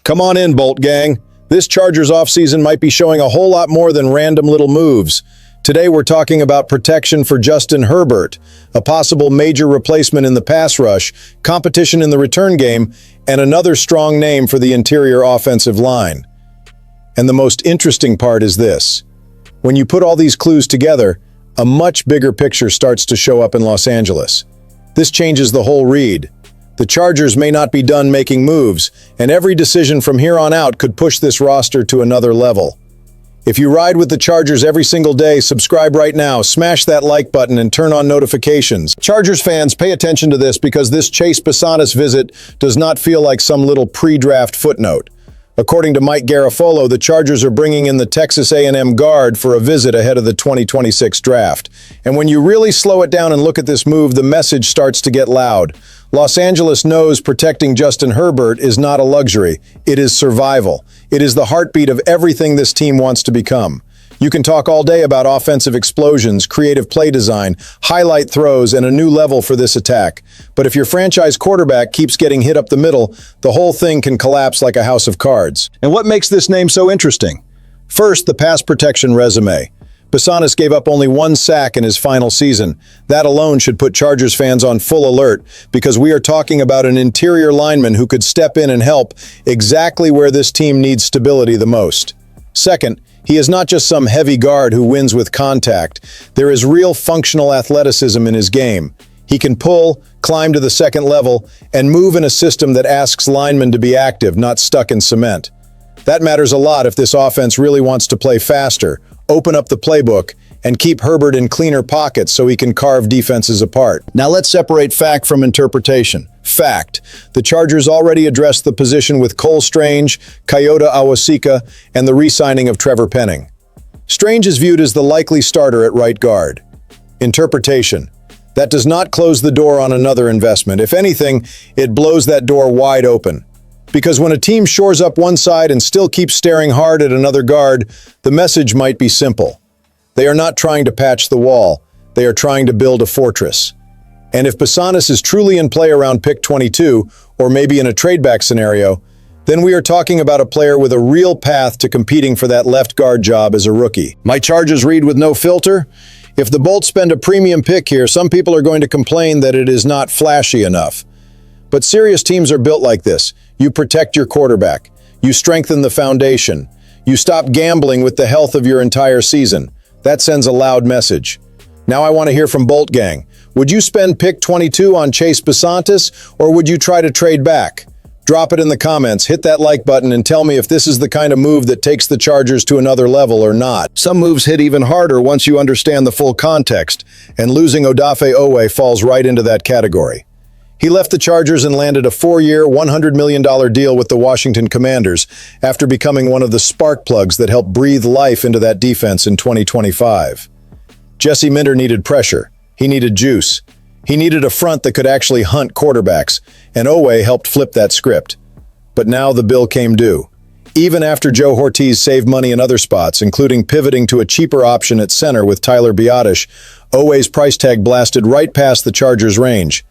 Come on in, Bolt Gang. This Chargers offseason might be showing a whole lot more than random little moves. Today we're talking about protection for Justin Herbert, a possible major replacement in the pass rush, competition in the return game, and another strong name for the interior offensive line. And the most interesting part is this. When you put all these clues together, a much bigger picture starts to show up in Los Angeles. This changes the whole read. The Chargers may not be done making moves, and every decision from here on out could push this roster to another level. If you ride with the Chargers every single day, subscribe right now, smash that like button, and turn on notifications. Chargers fans, pay attention to this because this Chase Bassis visit does not feel like some little pre-draft footnote. According to Mike Garafolo, the Chargers are bringing in the Texas A&M guard for a visit ahead of the 2026 draft. And when you really slow it down and look at this move, the message starts to get loud. Los Angeles knows protecting Justin Herbert is not a luxury. It is survival. It is the heartbeat of everything this team wants to become. You can talk all day about offensive explosions, creative play design, highlight throws, and a new level for this attack. But if your franchise quarterback keeps getting hit up the middle, the whole thing can collapse like a house of cards. And what makes this name so interesting? First, the pass protection resume. Bassis gave up only 1 sack in his final season. That alone should put Chargers fans on full alert because we are talking about an interior lineman who could step in and help exactly where this team needs stability the most. Second, he is not just some heavy guard who wins with contact. There is real functional athleticism in his game. He can pull, climb to the second level, and move in a system that asks linemen to be active, not stuck in cement. That matters a lot if this offense really wants to play faster, open up the playbook, and keep Herbert in cleaner pockets so he can carve defenses apart. Now let's separate fact from interpretation. Fact: the Chargers already addressed the position with Cole Strange, Kayode Awosika, and the re-signing of Trevor Penning. Strange is viewed as the likely starter at right guard. Interpretation: that does not close the door on another investment. If anything, it blows that door wide open. Because when a team shores up one side and still keeps staring hard at another guard, the message might be simple. They are not trying to patch the wall. They are trying to build a fortress. And if Bassis is truly in play around pick 22, or maybe in a trade-back scenario, then we are talking about a player with a real path to competing for that left guard job as a rookie. My Chargers read with no filter? If the Bolts spend a premium pick here, some people are going to complain that it is not flashy enough. But serious teams are built like this. You protect your quarterback. You strengthen the foundation. You stop gambling with the health of your entire season. That sends a loud message. Now I want to hear from Bolt Gang. Would you spend pick 22 on Chase Bassis, or would you try to trade back? Drop it in the comments, hit that like button, and tell me if this is the kind of move that takes the Chargers to another level or not. Some moves hit even harder once you understand the full context, and losing Odafe Oweh falls right into that category. He left the Chargers and landed a 4-year, $100 million deal with the Washington Commanders after becoming one of the spark plugs that helped breathe life into that defense in 2025. Jesse Minter needed pressure. He needed juice. He needed a front that could actually hunt quarterbacks, and Oweh helped flip that script. But now the bill came due. Even after Joe Ortiz saved money in other spots, including pivoting to a cheaper option at center with Tyler Biadasz, Oweh's price tag blasted right past the Chargers' range.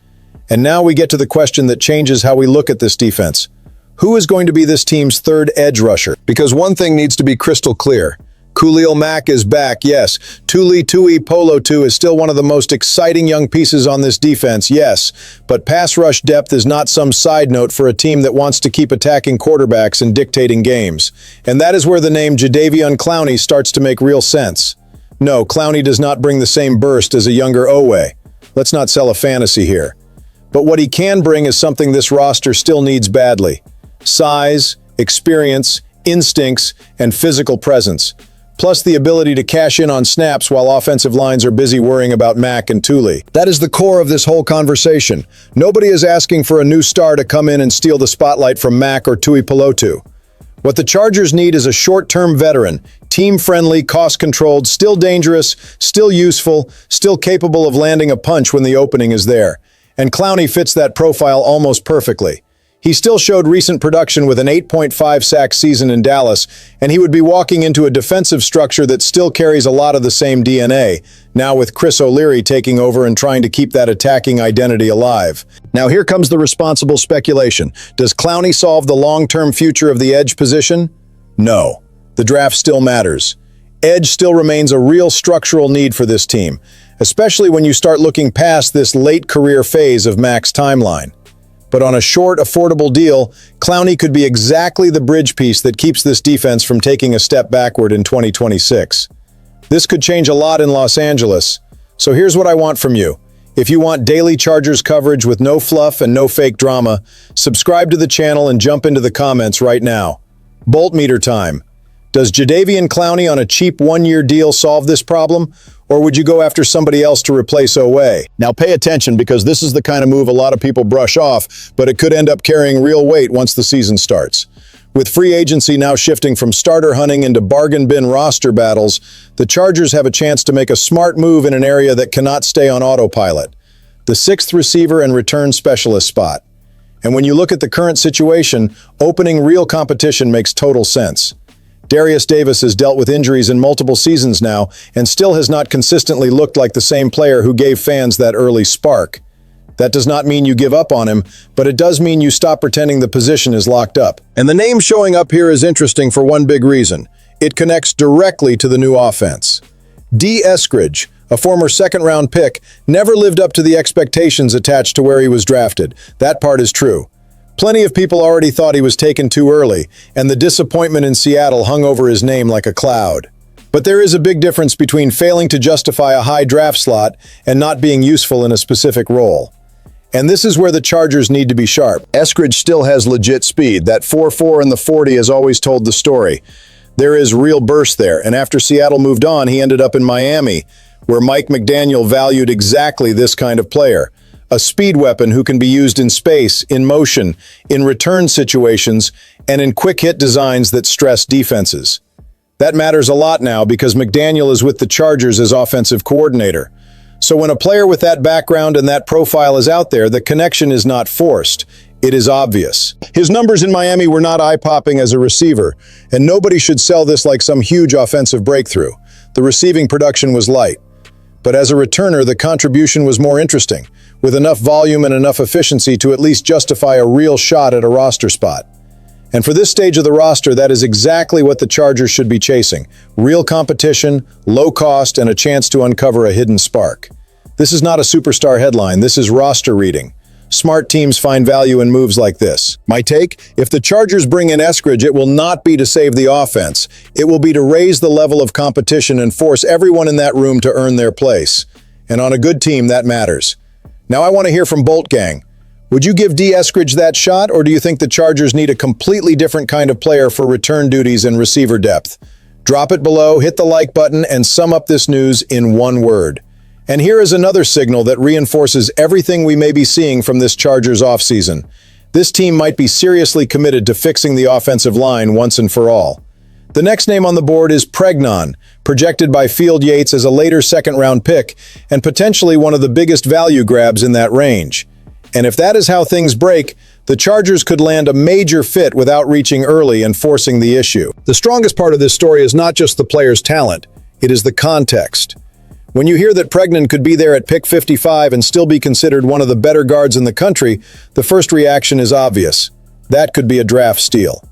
And now we get to the question that changes how we look at this defense. Who is going to be this team's third edge rusher? Because one thing needs to be crystal clear. Khalil Mack is back, yes. Tuli Tuipolotu is still one of the most exciting young pieces on this defense, yes. But pass rush depth is not some side note for a team that wants to keep attacking quarterbacks and dictating games. And that is where the name Jadeveon Clowney starts to make real sense. No, Clowney does not bring the same burst as a younger Oweh. Let's not sell a fantasy here. But what he can bring is something this roster still needs badly. Size, experience, instincts, and physical presence. Plus the ability to cash in on snaps while offensive lines are busy worrying about Mack and Tuli. That is the core of this whole conversation. Nobody is asking for a new star to come in and steal the spotlight from Mack or Tuipolotu. What the Chargers need is a short-term veteran, team-friendly, cost-controlled, still dangerous, still useful, still capable of landing a punch when the opening is there. And Clowney fits that profile almost perfectly. He still showed recent production with an 8.5 sack season in Dallas, and he would be walking into a defensive structure that still carries a lot of the same DNA, now with Chris O'Leary taking over and trying to keep that attacking identity alive. Now here comes the responsible speculation. Does Clowney solve the long-term future of the edge position? No. The draft still matters. Edge still remains a real structural need for this team, especially when you start looking past this late career phase of Mac's timeline. But on a short, affordable deal, Clowney could be exactly the bridge piece that keeps this defense from taking a step backward in 2026. This could change a lot in Los Angeles. So here's what I want from you. If you want daily Chargers coverage with no fluff and no fake drama, subscribe to the channel and jump into the comments right now. Bolt meter time. Does Jadeveon Clowney on a cheap one-year deal solve this problem? Or would you go after somebody else to replace Owe? Now pay attention, because this is the kind of move a lot of people brush off, but it could end up carrying real weight once the season starts. With free agency now shifting from starter hunting into bargain bin roster battles, the Chargers have a chance to make a smart move in an area that cannot stay on autopilot: the sixth receiver and return specialist spot. And when you look at the current situation, opening real competition makes total sense. Darius Davis has dealt with injuries in multiple seasons now and still has not consistently looked like the same player who gave fans that early spark. That does not mean you give up on him, but it does mean you stop pretending the position is locked up. And the name showing up here is interesting for one big reason. It connects directly to the new offense. D. Eskridge, a former second-round pick, never lived up to the expectations attached to where he was drafted. That part is true. Plenty of people already thought he was taken too early, and the disappointment in Seattle hung over his name like a cloud. But there is a big difference between failing to justify a high draft slot and not being useful in a specific role. And this is where the Chargers need to be sharp. Eskridge still has legit speed. That 4.4 in the 40 has always told the story. There is real burst there, and after Seattle moved on, he ended up in Miami, where Mike McDaniel valued exactly this kind of player. A speed weapon who can be used in space, in motion, in return situations, and in quick hit designs that stress defenses. That matters a lot now because McDaniel is with the Chargers as offensive coordinator. So when a player with that background and that profile is out there, the connection is not forced. It is obvious. His numbers in Miami were not eye-popping as a receiver, and nobody should sell this like some huge offensive breakthrough. The receiving production was light. But as a returner, the contribution was more interesting, with enough volume and enough efficiency to at least justify a real shot at a roster spot. And for this stage of the roster, that is exactly what the Chargers should be chasing: real competition, low cost, and a chance to uncover a hidden spark. This is not a superstar headline, this is roster reading. Smart teams find value in moves like this. My take: if the Chargers bring in Eskridge, it will not be to save the offense. It will be to raise the level of competition and force everyone in that room to earn their place. And on a good team, that matters. Now I want to hear from Bolt Gang. Would you give D. Eskridge that shot, or do you think the Chargers need a completely different kind of player for return duties and receiver depth? Drop it below, hit the like button, and sum up this news in one word. And here is another signal that reinforces everything we may be seeing from this Chargers offseason. This team might be seriously committed to fixing the offensive line once and for all. The next name on the board is Pregnon, projected by Field Yates as a later second-round pick and potentially one of the biggest value grabs in that range. And if that is how things break, the Chargers could land a major fit without reaching early and forcing the issue. The strongest part of this story is not just the player's talent, it is the context. When you hear that Pregnon could be there at pick 55 and still be considered one of the better guards in the country, the first reaction is obvious. That could be a draft steal.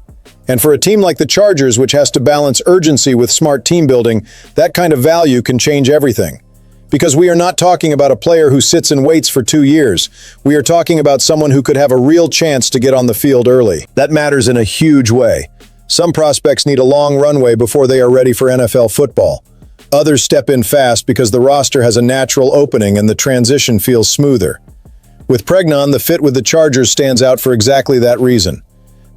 And for a team like the Chargers, which has to balance urgency with smart team building, that kind of value can change everything. Because we are not talking about a player who sits and waits for 2 years. We are talking about someone who could have a real chance to get on the field early. That matters in a huge way. Some prospects need a long runway before they are ready for NFL football. Others step in fast because the roster has a natural opening and the transition feels smoother. With Pregnon, the fit with the Chargers stands out for exactly that reason.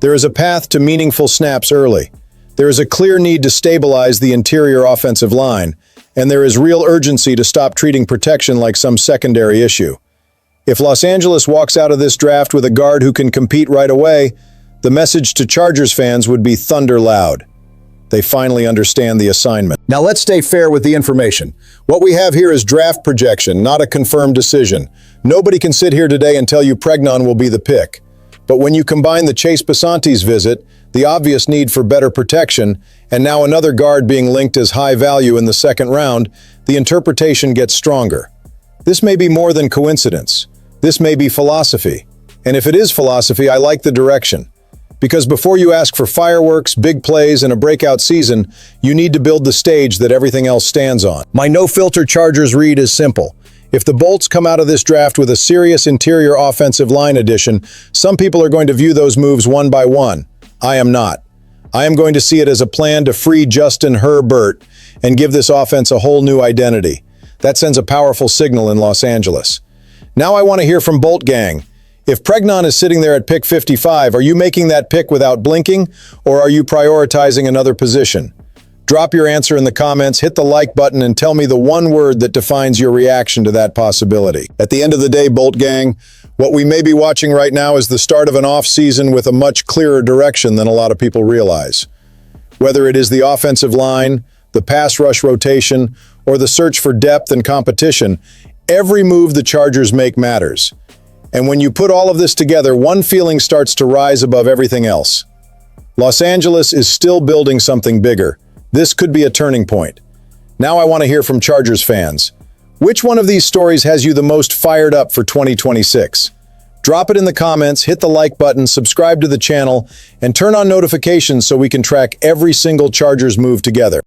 There is a path to meaningful snaps early. There is a clear need to stabilize the interior offensive line, and there is real urgency to stop treating protection like some secondary issue. If Los Angeles walks out of this draft with a guard who can compete right away, the message to Chargers fans would be thunder loud. They finally understand the assignment. Now let's stay fair with the information. What we have here is draft projection, not a confirmed decision. Nobody can sit here today and tell you Pregnon will be the pick. But when you combine the Chase Basante's visit, the obvious need for better protection, and now another guard being linked as high value in the second round, the interpretation gets stronger. This may be more than coincidence. This may be philosophy. And if it is philosophy, I like the direction. Because before you ask for fireworks, big plays, and a breakout season, you need to build the stage that everything else stands on. My no-filter Chargers read is simple. If the Bolts come out of this draft with a serious interior offensive line addition, some people are going to view those moves one by one. I am not. I am going to see it as a plan to free Justin Herbert and give this offense a whole new identity. That sends a powerful signal in Los Angeles. Now I want to hear from Bolt Gang. If Pregnon is sitting there at pick 55, are you making that pick without blinking, or are you prioritizing another position? Drop your answer in the comments, hit the like button, and tell me the one word that defines your reaction to that possibility. At the end of the day, Bolt Gang, what we may be watching right now is the start of an off-season with a much clearer direction than a lot of people realize. Whether it is the offensive line, the pass rush rotation, or the search for depth and competition, every move the Chargers make matters. And when you put all of this together, one feeling starts to rise above everything else. Los Angeles is still building something bigger. This could be a turning point. Now I want to hear from Chargers fans. Which one of these stories has you the most fired up for 2026? Drop it in the comments, hit the like button, subscribe to the channel, and turn on notifications so we can track every single Chargers move together.